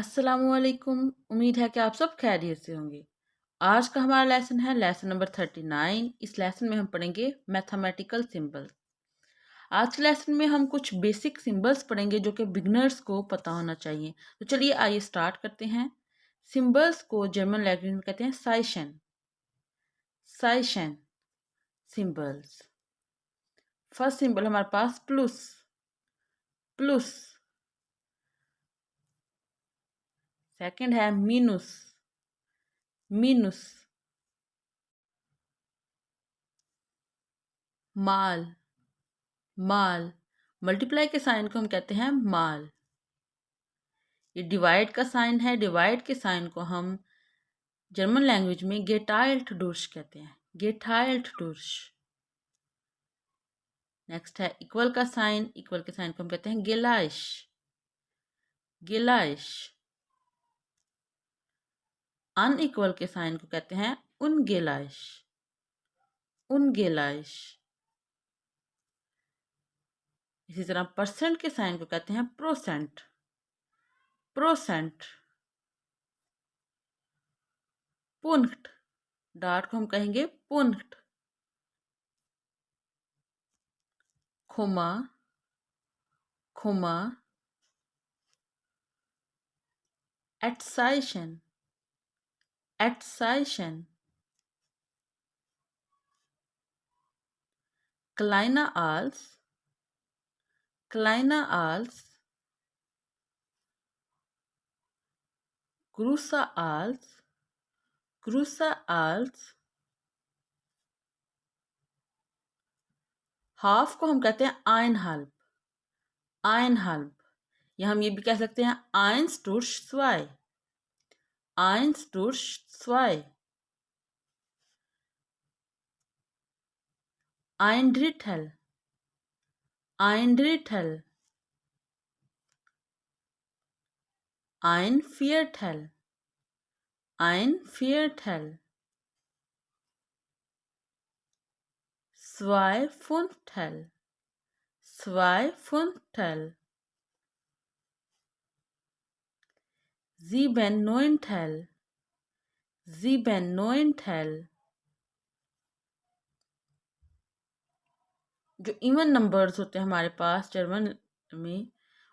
अस्सलामुअलैकुम। उम्मीद है कि आप सब खैरियत से होंगे। आज का हमारा लेसन है लेसन नंबर 39। इस लेसन में हम पढ़ेंगे मैथमेटिकल सिंबल्स। आज के लेसन में हम कुछ बेसिक सिंबल्स पढ़ेंगे जो कि बिगनर्स को पता होना चाहिए। तो चलिए आइए स्टार्ट करते हैं। सिंबल्स को जर्मन लैंग्वेज में कहते हैं साइशन। साइशन सिंबल्स। फर्स्ट सिंबल हमारे पास प्लस। प्लस। सेकंड है मीनुस। मीनुस। माल। माल। मल्टीप्लाई के साइन को हम कहते हैं माल। ये डिवाइड का साइन है। डिवाइड के साइन को हम जर्मन लैंग्वेज में गेटाइल्ट डुर्श कहते हैं। गेटाइल्ट डुर्श। नेक्स्ट है इक्वल का साइन। इक्वल के साइन को हम कहते हैं गेलाइश। गेलाइश। अनइक्वल के साइन को कहते हैं उनगेलाइश। उनगेलाइश। इसी तरह परसेंट के साइन को कहते हैं प्रोसेंट। प्रोसेंट। पुनट। डाट को हम कहेंगे पुनट। खुमा। खुमा। एटसाइशन। एटसाइशन। क्लाइना आल्स। क्लाइना आल्स। ग्रूसा आल्स। ग्रूसा आल्स। हाफ को हम कहते हैं आइन हल्प। आइन हल्प। या हम ये भी कह सकते हैं आइंस टुर्श स्वाई। आइंस टुर्श स्वाई। आइंड्रिथल। आइंड्रिथल। आइन फियरथल। आइन फियरथल। स्वाई फुंथल। स्वाई फुंथल। ज़ीबेन नोइंथल। ज़ीबेन नोइंथल। जो इवन नंबर्स होते हैं हमारे पास जर्मन में,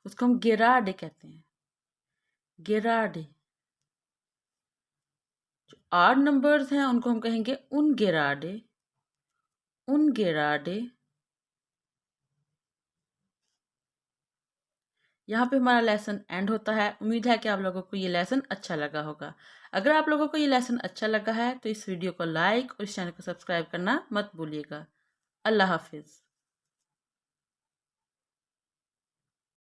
उसको हम गेराडे कहते हैं। गेराडे। जो आड नंबर्स हैं उनको हम कहेंगे उनगेराडे। उनगेराडे। यहाँ पे हमारा लेसन एंड होता है। उम्मीद है कि आप लोगों को ये लेसन अच्छा लगा होगा। अगर आप लोगों को ये लेसन अच्छा लगा है तो इस वीडियो को लाइक और इस चैनल को सब्सक्राइब करना मत भूलिएगा। अल्लाह हाफिज़।